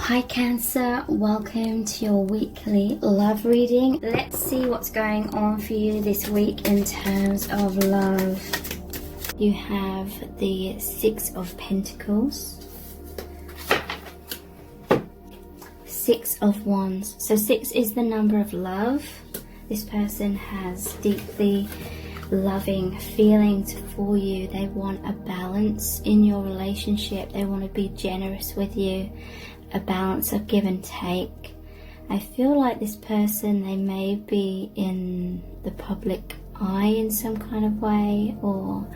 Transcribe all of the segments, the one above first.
Hi Cancer, welcome to your weekly love reading. Let's see what's going on for you this week in terms of love. You have the Six of Pentacles, Six of Wands. So 6 is the number of love. This person has deeply loving feelings for you. They want a balance in your relationship. They want to be generous with you. A balance of give and take. I feel like this person, they may be in the public eye in some kind of way, or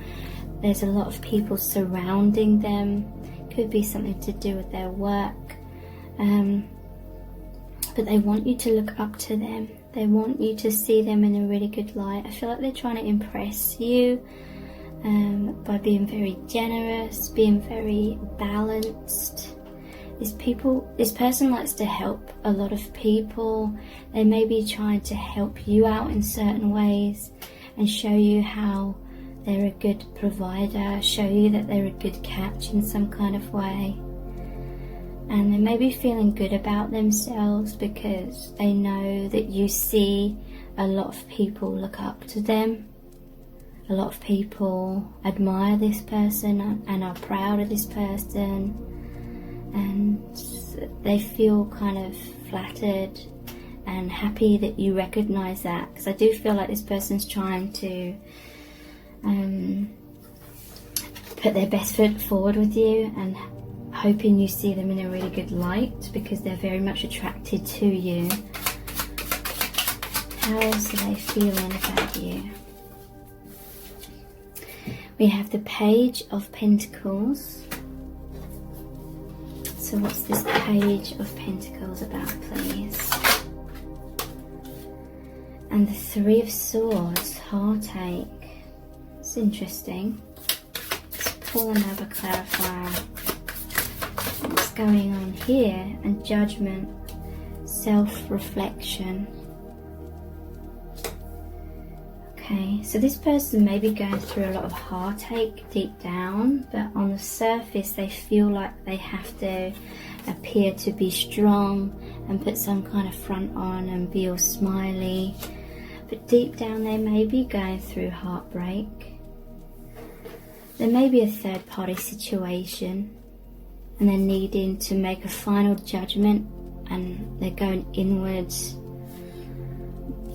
there's a lot of people surrounding them. Could be something to do with their work, but they want you to look up to them. They want you to see them in a really good light. I feel like they're trying to impress you by being very generous, being very balanced. This person likes to help a lot of people. They may be trying to help you out in certain ways and show you how they're a good provider, show you that they're a good catch in some kind of way. And they may be feeling good about themselves because they know that you see a lot of people look up to them. A lot of people admire this person and are proud of this person. And they feel kind of flattered and happy that you recognize that, because I do feel like this person's trying to put their best foot forward with you and hoping you see them in a really good light, because they're very much attracted to you. How else are they feeling about you? We have the Page of Pentacles. So what's this Page of Pentacles about, please? And the Three of Swords, heartache. It's interesting. Let's pull another clarifier. What's going on here? And Judgment, self-reflection. Okay, so this person may be going through a lot of heartache deep down, but on the surface they feel like they have to appear to be strong and put some kind of front on and be all smiley. But deep down they may be going through heartbreak. There may be a third party situation and they're needing to make a final judgment and they're going inwards.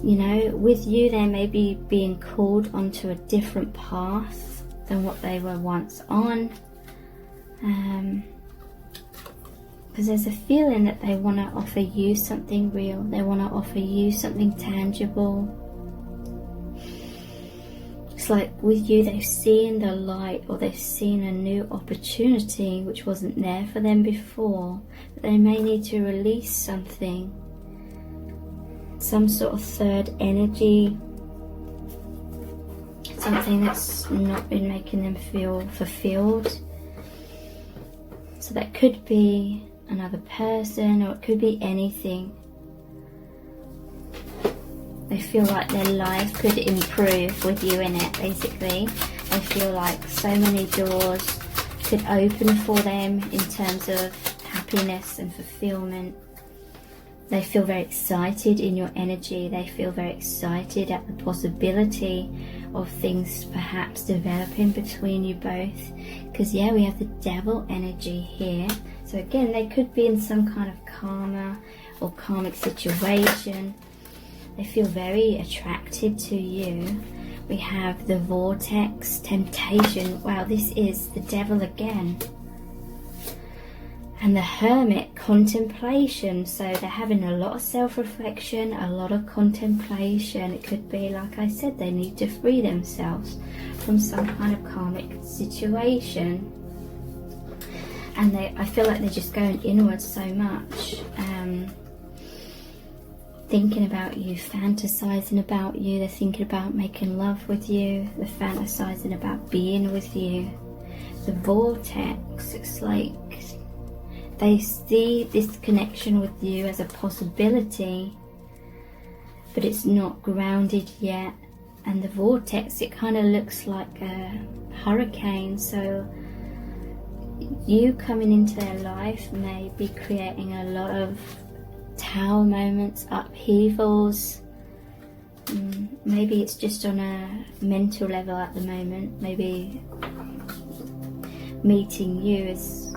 You know, with you they may be being called onto a different path than what they were once on. Because there's a feeling that they want to offer you something real. They want to offer you something tangible. It's like with you they've seen the light, or they've seen a new opportunity which wasn't there for them before. But they may need to release something. Some sort of third energy, something that's not been making them feel fulfilled. So that could be another person, or it could be anything. They feel like their life could improve with you in it, basically. They feel like so many doors could open for them in terms of happiness and fulfillment. They feel very excited in your energy. They feel very excited at the possibility of things perhaps developing between you both. Because yeah, we have the Devil energy here. So again, they could be in some kind of karma or karmic situation. They feel very attracted to you. We have the Vortex, temptation. Wow, this is the Devil again. And the Hermit, contemplation. So they're having a lot of self-reflection, a lot of contemplation. It could be, like I said, they need to free themselves from some kind of karmic situation. And I feel like they're just going inwards so much. Thinking about you, fantasizing about you. They're thinking about making love with you. They're fantasizing about being with you. The Vortex, it's like they see this connection with you as a possibility, but it's not grounded yet. And the Vortex, it kind of looks like a hurricane, so you coming into their life may be creating a lot of tower moments, upheavals. Maybe it's just on a mental level at the moment. Maybe meeting you has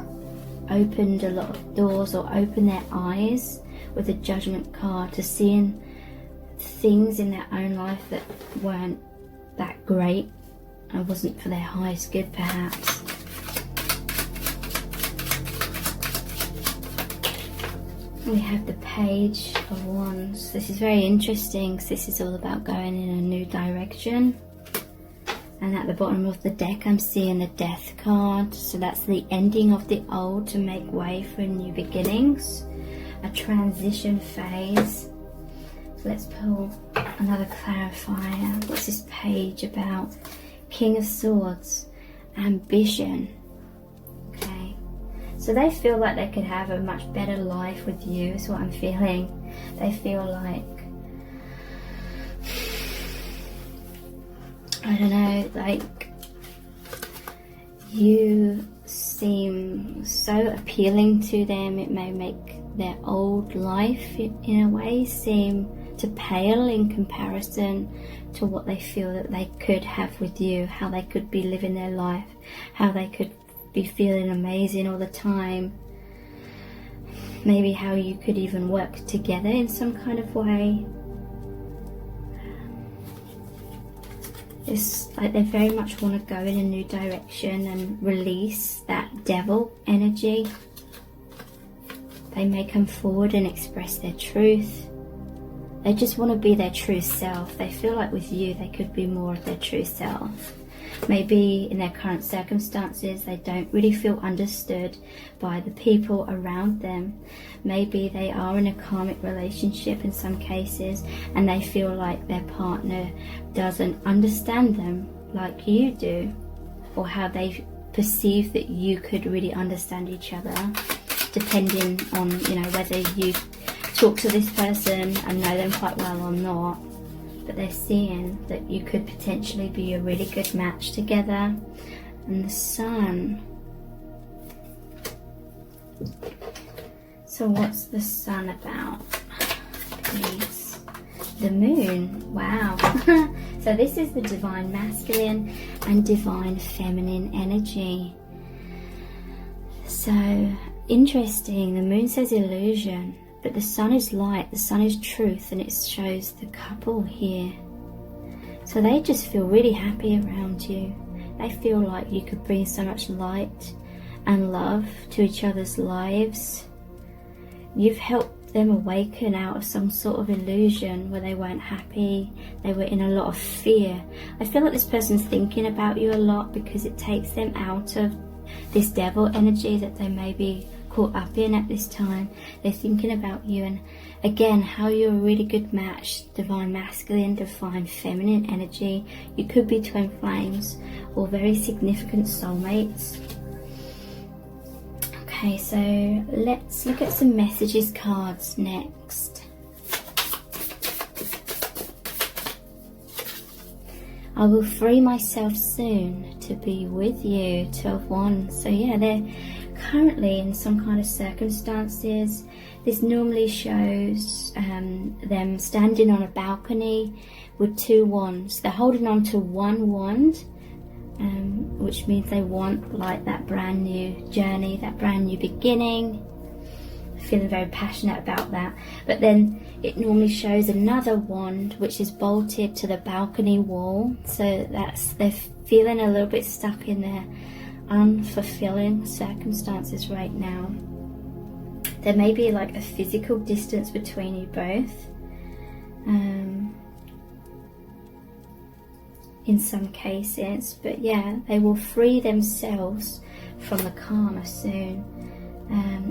opened a lot of doors or opened their eyes with a judgment card to seeing things in their own life that weren't that great and wasn't for their highest good, perhaps. We have the Page of Wands. This is very interesting because this is all about going in a new direction. And at the bottom of the deck I'm seeing the Death card. So that's the ending of the old to make way for new beginnings. A transition phase. So let's pull another clarifier. What's this page about? King of Swords. Ambition. Okay. So they feel like they could have a much better life with you, is what I'm feeling. They feel like, I don't know, like you seem so appealing to them. It may make their old life in a way seem to pale in comparison to what they feel that they could have with you, how they could be living their life, how they could be feeling amazing all the time. Maybe how you could even work together in some kind of way. It's like they very much want to go in a new direction and release that devil energy. They may come forward and express their truth. They just want to be their true self. They feel like with you they could be more of their true self. Maybe in their current circumstances they don't really feel understood by the people around them. Maybe they are in a karmic relationship in some cases and they feel like their partner doesn't understand them like you do, or how they perceive that you could really understand each other, depending on, you know, whether you talk to this person and know them quite well or not. But they're seeing that you could potentially be a really good match together. And the Sun. So what's the Sun about, please? The Moon. Wow. So this is the divine masculine and divine feminine energy. So interesting. The Moon says illusion. But the Sun is light, the Sun is truth, and it shows the couple here. So they just feel really happy around you. They feel like you could bring so much light and love to each other's lives. You've helped them awaken out of some sort of illusion where they weren't happy, they were in a lot of fear. I feel like this person's thinking about you a lot because it takes them out of this devil energy that they may be caught up in at this time. They're thinking about you and again how you're a really good match. Divine masculine, divine feminine energy. You could be twin flames or very significant soulmates. Okay, so let's look at some messages cards next. I will free myself soon to be with you. 12 Wands. So yeah, they're currently in some kind of circumstances. This normally shows them standing on a balcony with 2 wands. They're holding on to 1 wand, which means they want like that brand new journey, that brand new beginning. Feeling very passionate about that. But then it normally shows another wand which is bolted to the balcony wall. So that's, they're feeling a little bit stuck in their unfulfilling circumstances right now. There may be like a physical distance between you both, in some cases, but yeah, they will free themselves from the karma soon,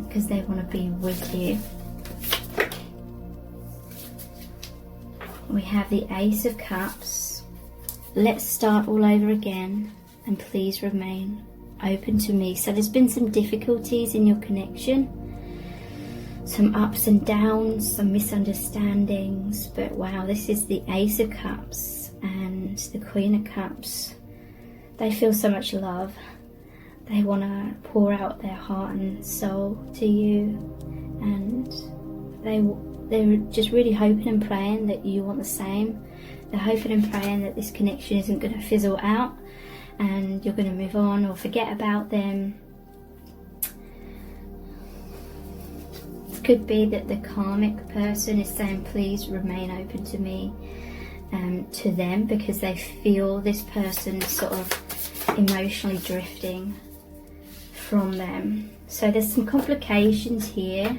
because they want to be with you. We have the Ace of Cups. Let's start all over again, and please remain open to me. So there's been some difficulties in your connection, some ups and downs, some misunderstandings, but wow, this is the Ace of Cups and the Queen of Cups. They feel so much love. They want to pour out their heart and soul to you, and they're just really hoping and praying that you want the same. They're hoping and praying that this connection isn't going to fizzle out and you're going to move on or forget about them. It could be that the karmic person is saying, please remain open to me, to them, because they feel this person sort of emotionally drifting from them. So there's some complications here,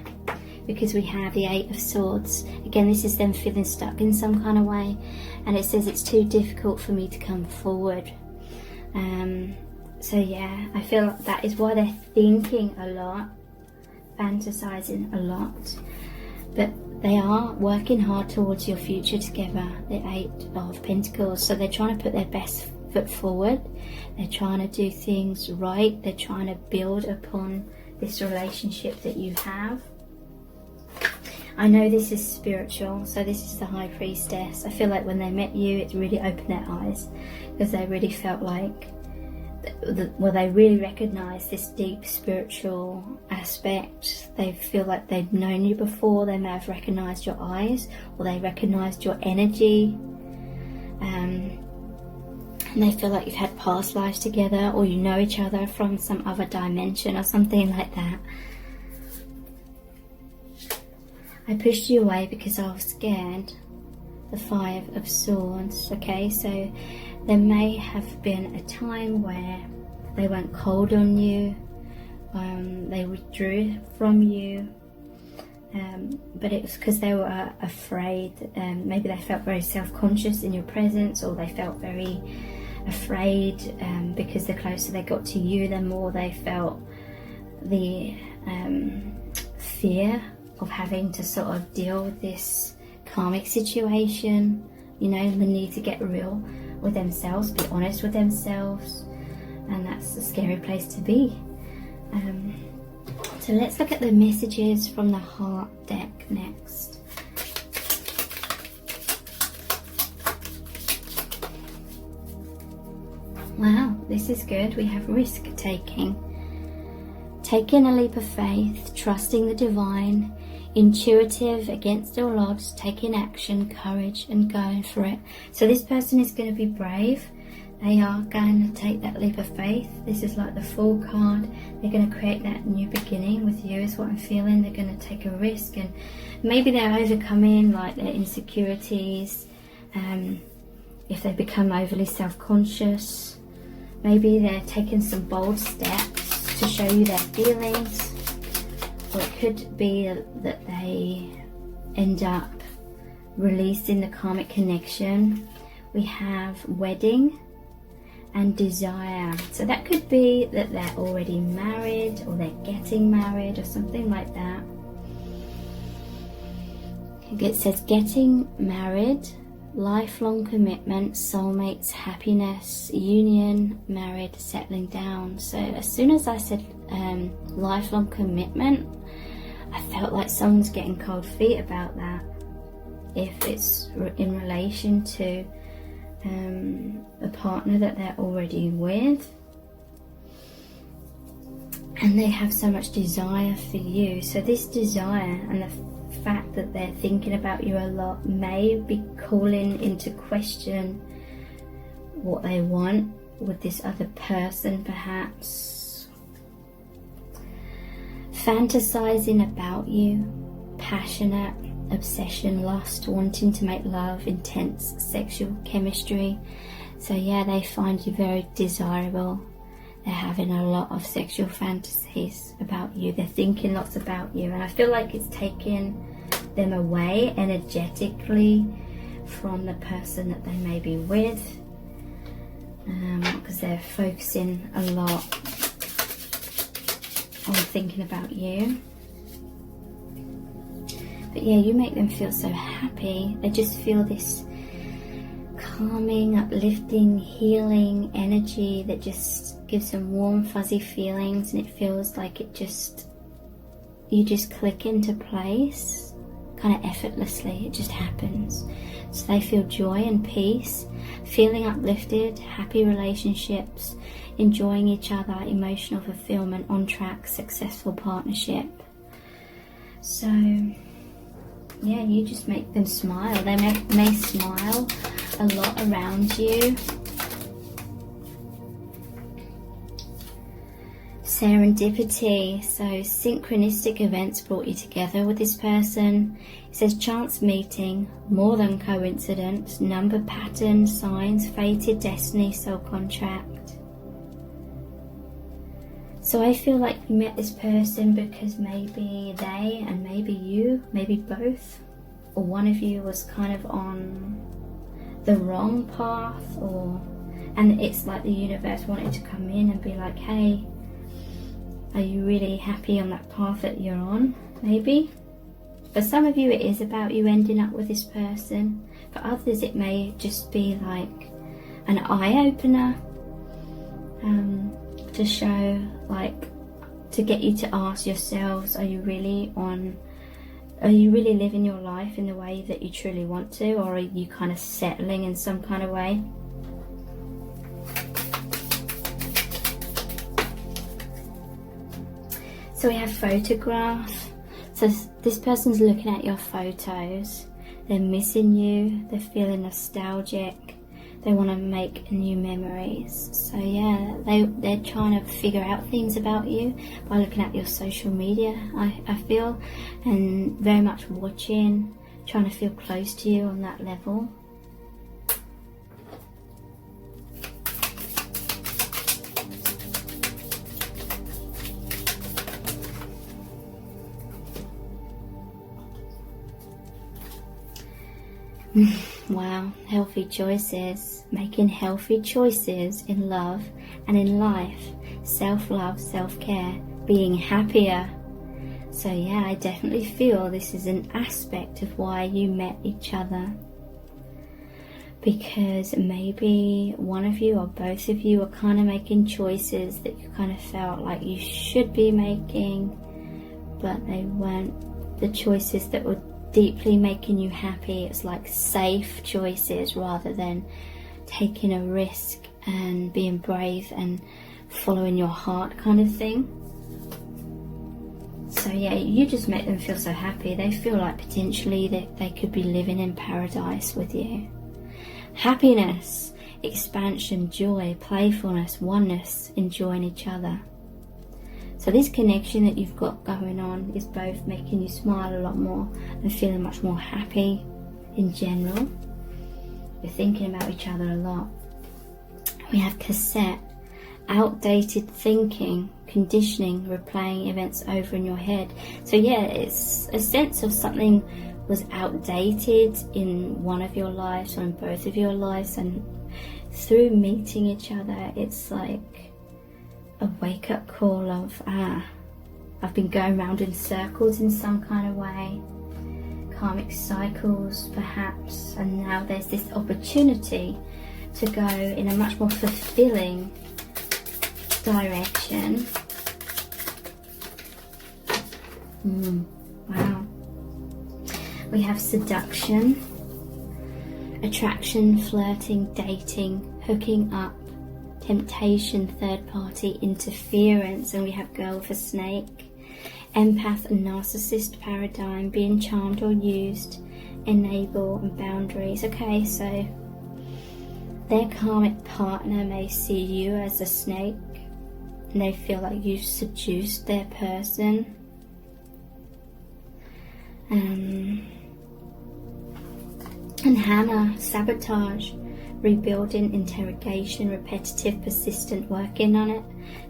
because we have the Eight of Swords. Again, this is them feeling stuck in some kind of way, and it says it's too difficult for me to come forward. So yeah, I feel like that is why they're thinking a lot, fantasizing a lot, but they are working hard towards your future together, the Eight of Pentacles. So they're trying to put their best foot forward, they're trying to do things right, they're trying to build upon this relationship that you have. I know this is spiritual, so this is the High Priestess. I feel like when they met you, it really opened their eyes, because they really felt like, well, they really recognise this deep spiritual aspect. They feel like they've known you before. They may have recognised your eyes, or they recognised your energy, and they feel like you've had past lives together, or you know each other from some other dimension or something like that. I pushed you away because I was scared. The Five of Swords. Okay, so there may have been a time where they went cold on you, they withdrew from you, but it was because they were afraid. Maybe they felt very self-conscious in your presence, or they felt very afraid, because the closer they got to you, the more they felt the fear of having to sort of deal with this karmic situation, you know, the need to get real with themselves, be honest with themselves, and that's a scary place to be. So let's look at the messages from the Heart deck next. Wow, this is good. We have risk taking. Taking a leap of faith, trusting the divine, intuitive, against all odds, taking action, courage, and going for it. So this person is going to be brave. They are going to take that leap of faith. This is like the Fool card. They're going to create that new beginning with you, is what I'm feeling. They're going to take a risk, and maybe they're overcoming like their insecurities. If they become overly self-conscious, maybe they're taking some bold steps to show you their feelings. Or it could be that they end up releasing the karmic connection. We have wedding and desire. So that could be that they're already married, or they're getting married, or something like that. It says getting married, lifelong commitment, soulmates, happiness, union, married, settling down. So as soon as I said lifelong commitment, I felt like someone's getting cold feet about that, if it's in relation to a partner that they're already with, and they have so much desire for you. So this desire and the fact that they're thinking about you a lot may be calling into question what they want with this other person, perhaps. Fantasizing about you, passionate, obsession, lust, wanting to make love, intense sexual chemistry. So yeah, they find you very desirable. They're having a lot of sexual fantasies about you. They're thinking lots about you, and I feel like it's taking them away energetically from the person that they may be with, because they're focusing a lot on thinking about you. But yeah, you make them feel so happy. They just feel this calming, uplifting, healing energy that just gives them warm, fuzzy feelings, and it feels like you just click into place kind of effortlessly. It just happens. So they feel joy and peace, feeling uplifted, happy relationships. enjoying each other, emotional fulfillment, on track, successful partnership. So yeah, you just make them smile. They may smile a lot around you. Serendipity, so synchronistic events brought you together with this person. It says chance meeting, more than coincidence, number pattern, signs, fated destiny, soul contract. So I feel like you met this person because maybe they and maybe you, maybe both, or one of you was kind of on the wrong path, and it's like the universe wanted to come in and be like, hey, are you really happy on that path that you're on? Maybe. For some of you it is about you ending up with this person. For others it may just be like an eye-opener, to show, like, to get you to ask yourselves, are you really living your life in the way that you truly want to, or are you kind of settling in some kind of way? So we have photograph. So this person's looking at your photos. They're missing you. They're feeling nostalgic. They want to make new memories. So yeah, they're trying to figure out things about you by looking at your social media, I feel, and very much watching, trying to feel close to you on that level. Wow, healthy choices, making healthy choices in love and in life, self-love, self-care, being happier. So yeah, I definitely feel this is an aspect of why you met each other, because maybe one of you or both of you are kind of making choices that you kind of felt like you should be making, but they weren't the choices that were deeply making you happy. It's like safe choices rather than taking a risk and being brave and following your heart kind of thing. So yeah, you just make them feel so happy. They feel like potentially that they could be living in paradise with you. Happiness, expansion, joy, playfulness, oneness, enjoying each other. So this connection that you've got going on is both making you smile a lot more and feeling much more happy in general. You're thinking about each other a lot. We have cassette, outdated thinking, conditioning, replaying events over in your head. So yeah, it's a sense of something was outdated in one of your lives or in both of your lives, and through meeting each other, it's like a wake-up call of, I've been going round in circles in some kind of way, karmic cycles perhaps, and now there's this opportunity to go in a much more fulfilling direction. Wow. We have seduction, attraction, flirting, dating, hooking up, temptation, third party interference, and we have girl for snake, empath and narcissist paradigm, being charmed or used, enable and boundaries. Okay, so their karmic partner may see you as a snake and they feel like you've seduced their person. And Hannah, sabotage, rebuilding, interrogation, repetitive, persistent, working on it.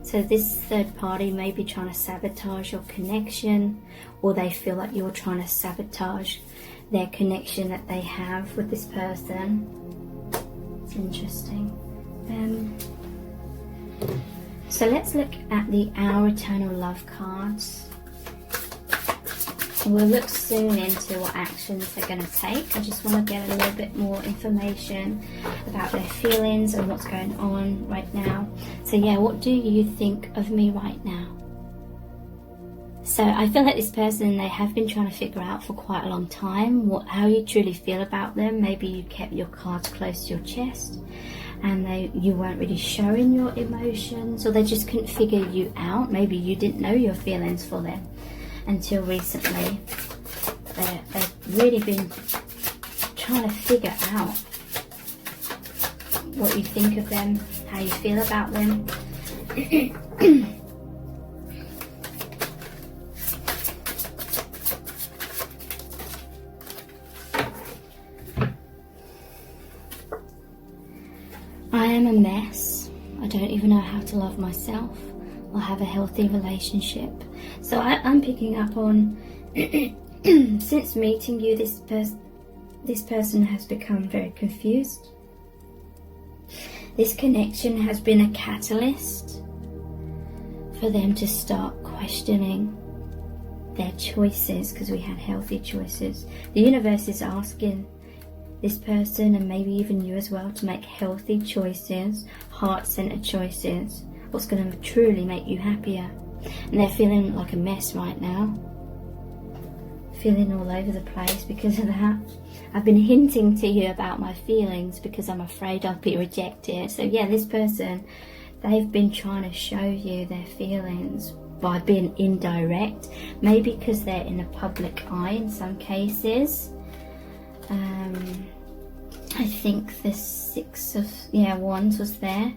So this third party may be trying to sabotage your connection, or they feel like you're trying to sabotage their connection that they have with this person. It's interesting. So let's look at the Our Eternal Love cards. We'll look soon into what actions they're going to take. I just want to get a little bit more information about their feelings and what's going on right now. So yeah, what do you think of me right now? So I feel like this person, they have been trying to figure out for quite a long time how you truly feel about them. Maybe you kept your cards close to your chest. and you weren't really showing your emotions, or they just couldn't figure you out. Maybe you didn't know your feelings for them until recently. They've really been trying to figure out what you think of them, how you feel about them. I am a mess. I don't even know how to love myself or have a healthy relationship. So I'm picking up on, since meeting you, this person has become very confused. This connection has been a catalyst for them to start questioning their choices, because we had healthy choices. The universe is asking this person, and maybe even you as well, to make healthy choices, heart-centered choices, what's going to truly make you happier. And they're feeling like a mess right now, feeling all over the place because of that. I've been hinting to you about my feelings because I'm afraid I'll be rejected. So yeah, this person, they've been trying to show you their feelings by being indirect, maybe because they're in the public eye in some cases. I think the Six of Wands was there.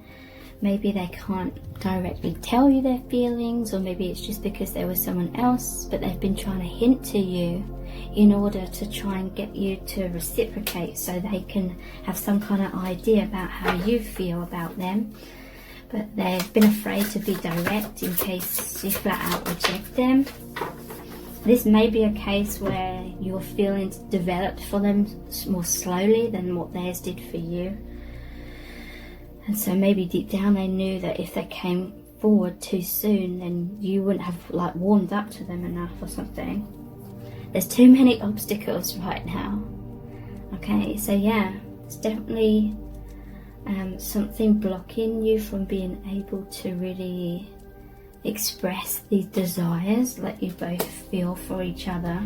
Maybe they can't directly tell you their feelings, or maybe it's just because there was someone else, but they've been trying to hint to you in order to try and get you to reciprocate, so they can have some kind of idea about how you feel about them. But they've been afraid to be direct in case you flat out reject them. This may be a case where your feelings developed for them more slowly than what theirs did for you. And so maybe deep down they knew that if they came forward too soon, then you wouldn't have warmed up to them enough or something. There's too many obstacles right now. Okay, so yeah, it's definitely something blocking you from being able to really express these desires that you both feel for each other.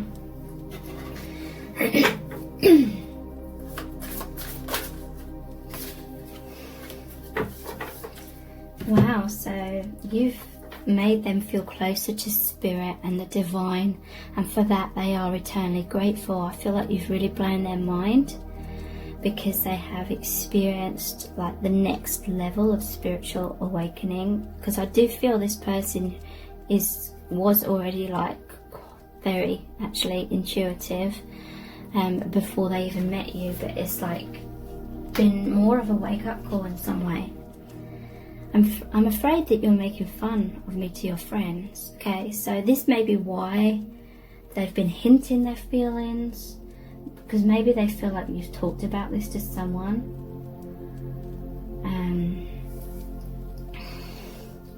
Wow, so you've made them feel closer to spirit and the divine, and for that they are eternally grateful. I feel like you've really blown their mind, because they have experienced the next level of spiritual awakening. Because I do feel this person was already very actually intuitive before they even met you, but it's been more of a wake-up call in some way. I'm afraid that you're making fun of me to your friends. Okay, so this may be why they've been hinting their feelings, because maybe they feel like you've talked about this to someone,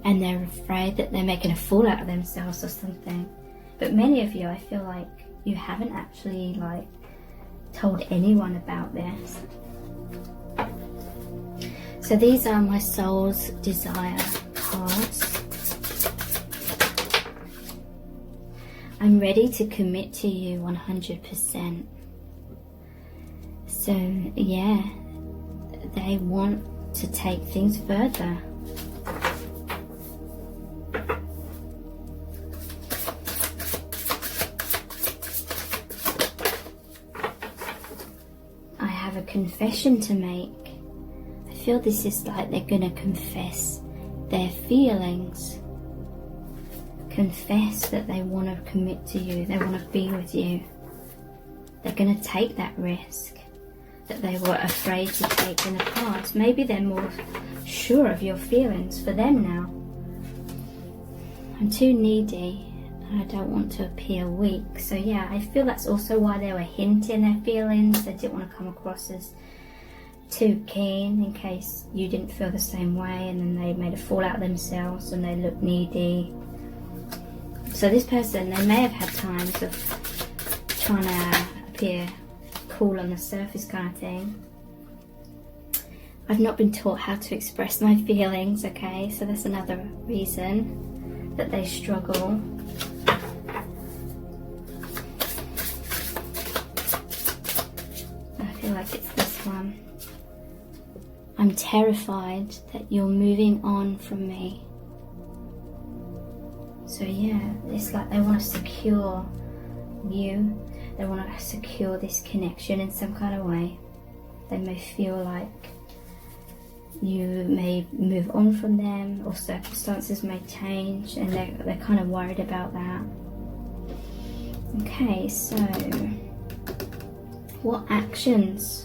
and they're afraid that they're making a fool out of themselves or something. But many of you, I feel like you haven't actually told anyone about this. So these are my soul's desire cards. I'm ready to commit to you 100%. So yeah, they want to take things further. I have a confession to make. I feel this is they're going to confess their feelings. Confess that they want to commit to you, they want to be with you. They're going to take that risk that they were afraid to take in the past. Maybe they're more sure of your feelings for them now. I'm too needy and I don't want to appear weak. So yeah, I feel that's also why they were hinting their feelings. They didn't want to come across as too keen in case you didn't feel the same way, and then they made a fool out of themselves and they look needy. So this person, they may have had times of trying to appear cool on the surface kind of thing. I've not been taught how to express my feelings, okay, so that's another reason that they struggle. I feel like it's this one. I'm I'm terrified that you're moving on from me. So yeah, it's like they want to secure you. They want to secure this connection in some kind of way. They may feel like you may move on from them, or circumstances may change, and they're kind of worried about that. Okay, so what actions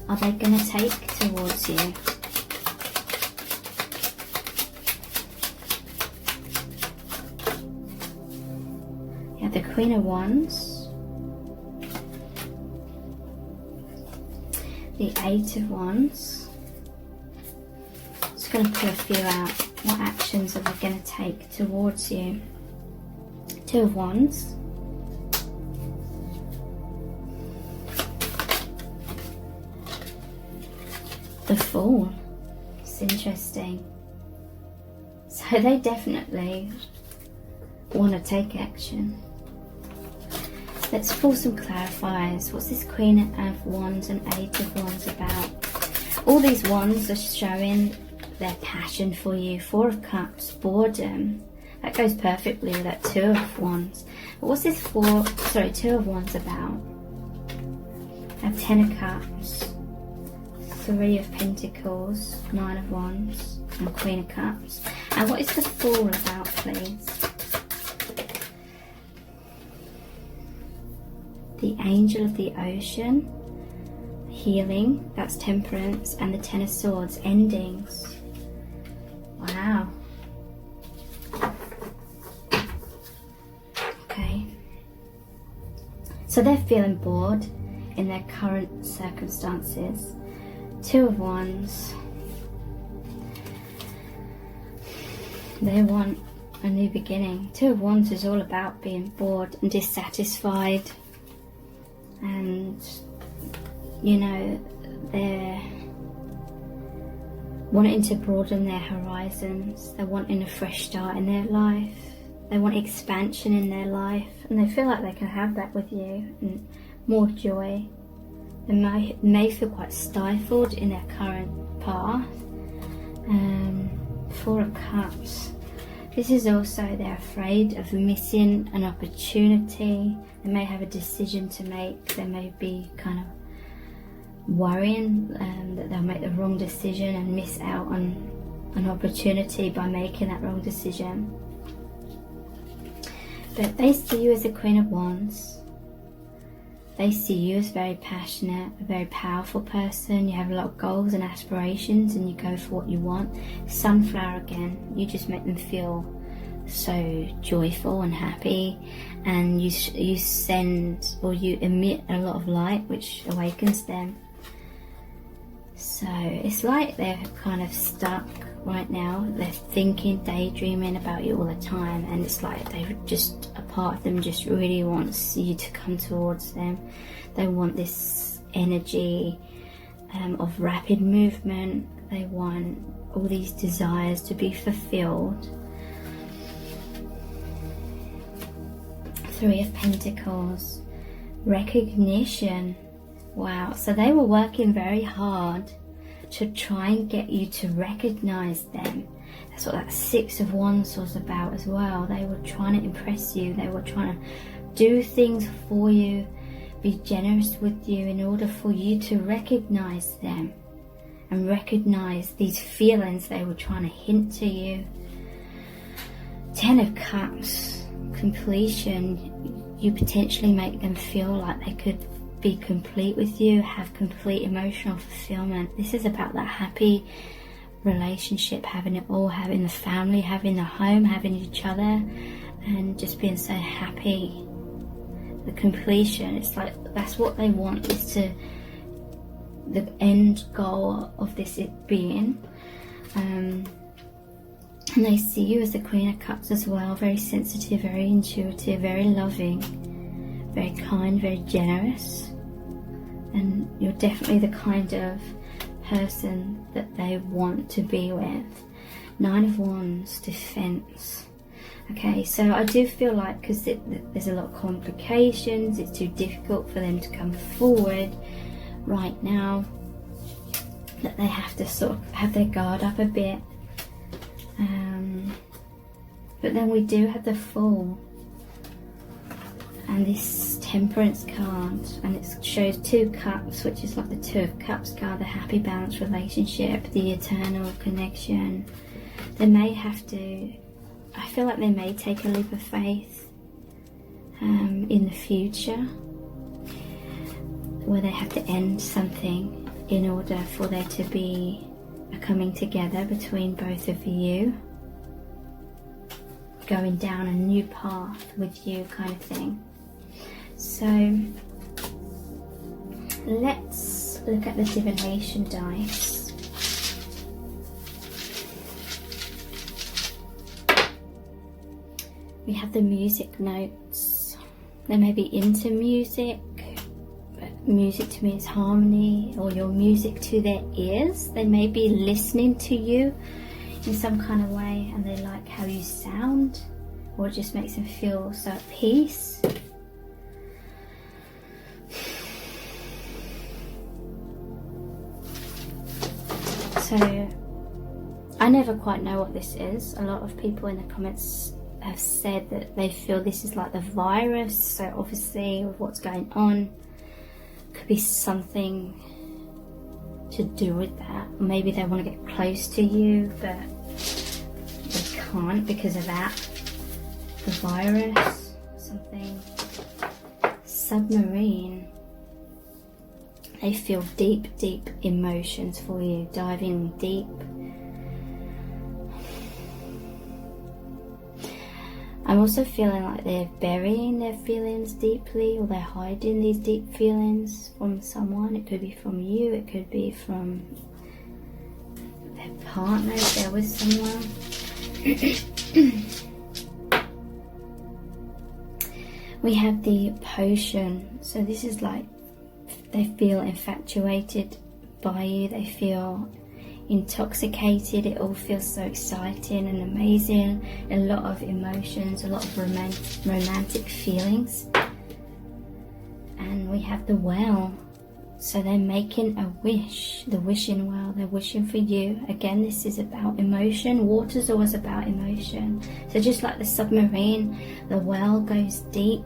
are they going to take towards you? You have the Queen of Wands, the Eight of Wands. Just going to pull a few out. What actions are they going to take towards you? Two of Wands. The Fool. It's interesting. So they definitely want to take action. Let's pull some clarifiers. What's this Queen of Wands and Eight of Wands about? All these wands are showing their passion for you. Four of Cups, boredom. That goes perfectly with that Two of Wands. But what's this Two of Wands about? I have Ten of Cups, Three of Pentacles, Nine of Wands, and Queen of Cups. And what is the Fool about, please? The Angel of the Ocean, healing, that's Temperance, and the Ten of Swords, endings. Wow. Okay. So they're feeling bored in their current circumstances. Two of Wands. They want a new beginning. Two of Wands is all about being bored and dissatisfied. And, you know, they're wanting to broaden their horizons. They're wanting a fresh start in their life. They want expansion in their life. And they feel like they can have that with you. And more joy. They may feel quite stifled in their current path. Four of Cups. This is also they're afraid of missing an opportunity. They may have a decision to make. They may be kind of worrying that they'll make the wrong decision and miss out on an opportunity by making that wrong decision. But they see you as a Queen of Wands. They see you as very passionate, a very powerful person. You have a lot of goals and aspirations and you go for what you want. Sunflower again, you just make them feel so joyful and happy, and you send or you emit a lot of light which awakens them. So it's like they're kind of stuck right now. They're thinking, daydreaming about you all the time, and it's like they just, a part of them just really wants you to come towards them. They want this energy of rapid movement. They want all these desires to be fulfilled. Three of Pentacles, recognition. Wow, so they were working very hard to try and get you to recognize them. That's what that Six of Wands was about as well. They were trying to impress you. They were trying to do things for you, be generous with you in order for you to recognize them and recognize these feelings they were trying to hint to you. Ten of Cups, completion. You potentially make them feel like they could be complete with you, have complete emotional fulfillment. This is about that happy relationship, having it all, having the family, having the home, having each other, and just being so happy. The completion, it's like that's what they want, is to the end goal of this being. And they see you as the Queen of Cups as well, very sensitive, very intuitive, very loving, very kind, very generous. And you're definitely the kind of person that they want to be with. Nine of Wands, defense. Okay, so I do feel like, because there's a lot of complications, it's too difficult for them to come forward right now. that they have to sort of have their guard up a bit. But then we do have the Fool and this Temperance card, and it shows 2 cups, which is like the 2 of Cups card, the happy balanced relationship, the eternal connection. They may have to, I feel like they may take a leap of faith in the future, where they have to end something in order for there to be a coming together between both of you, going down a new path with you, kind of thing. So let's look at the divination dice. We have the music notes. They may be into music, but music to me is harmony, or your music to their ears. They may be listening to you in some kind of way, and they like how you sound, or it just makes them feel so at peace. So I never quite know what this is. A lot of people in the comments have said that they feel this is like the virus, so obviously with what's going on, could be something to do with that. Maybe they want to get close to you, but they can't because of that. The virus, something. Submarine. They feel deep, deep emotions for you, diving deep. I'm also feeling like they're burying their feelings deeply, or they're hiding these deep feelings from someone. It could be from you, it could be from their partner if they're with someone. We have the potion. So this is like they feel infatuated by you, they feel intoxicated, it all feels so exciting and amazing, a lot of emotions, a lot of romantic feelings. And we have the well, so they're making a wish, the wishing well, they're wishing for you. Again, this is about emotion. Water's always about emotion. So just like the submarine, the well goes deep,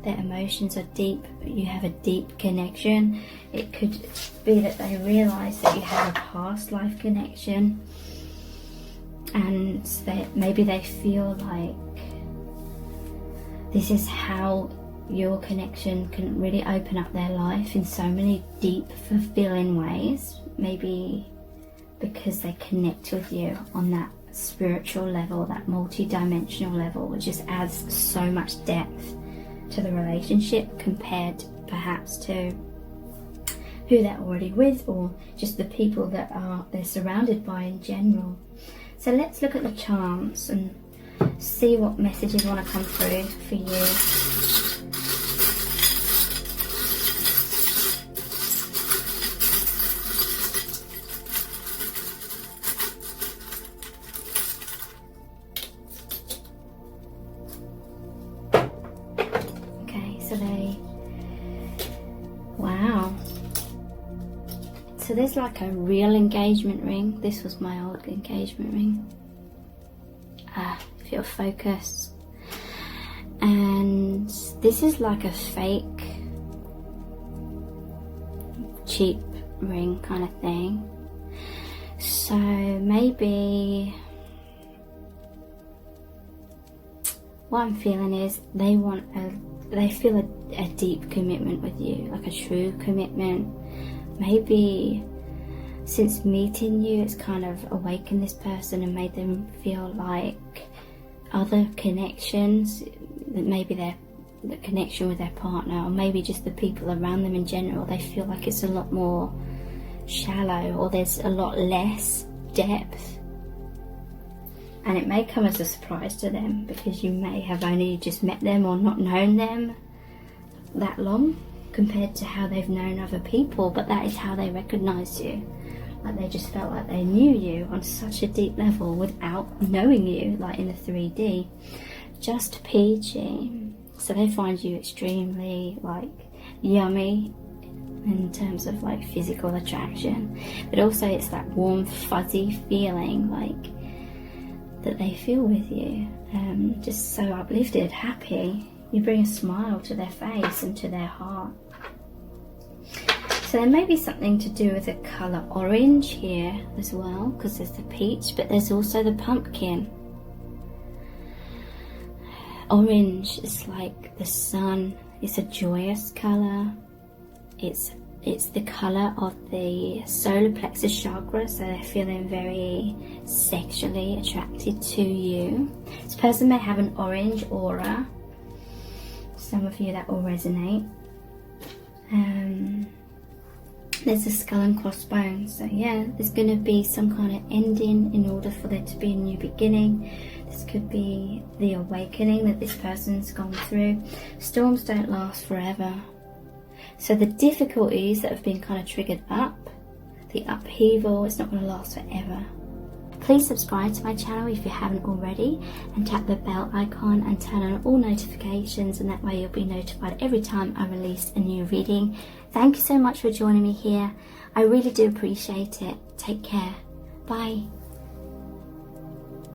their emotions are deep, you have a deep connection. It could be that they realise that you have a past life connection, and maybe they feel like this is how your connection can really open up their life in so many deep, fulfilling ways. Maybe because they connect with you on that spiritual level, that multi-dimensional level, which just adds so much depth to the relationship compared perhaps to who they're already with, or just the people that they're surrounded by in general. So let's look at the charms and see what messages want to come through for you. Wow. So there's like a real engagement ring. This was my old engagement ring. If you're focused. And this is like a fake, cheap ring kind of thing. So maybe what I'm feeling is they feel a deep commitment with you, like a true commitment. Maybe since meeting you, it's kind of awakened this person and made them feel like other connections, maybe the connection with their partner, or maybe just the people around them in general, they feel like it's a lot more shallow, or there's a lot less depth. And it may come as a surprise to them, because you may have only just met them or not known them that long compared to how they've known other people, but that is how they recognise you. Like they just felt like they knew you on such a deep level without knowing you, like in the 3D. Just peachy. So they find you extremely like yummy, in terms of like physical attraction, but also it's that warm fuzzy feeling like that they feel with you, just so uplifted, happy. You bring a smile to their face and to their heart. So there may be something to do with the colour orange here as well, because there's the peach, but there's also the pumpkin. Orange is like the sun. It's a joyous colour. It's the colour of the solar plexus chakra, so they're feeling very sexually attracted to you. This person may have an orange aura. Some of you that will resonate. There's a skull and crossbones, so yeah, there's going to be some kind of ending in order for there to be a new beginning. This could be the awakening that this person's gone through. Storms don't last forever. So the difficulties that have been kind of triggered up, the upheaval, it's not going to last forever. Please subscribe to my channel if you haven't already, and tap the bell icon and turn on all notifications, and that way you'll be notified every time I release a new reading. Thank you so much for joining me here. I really do appreciate it. Take care. Bye.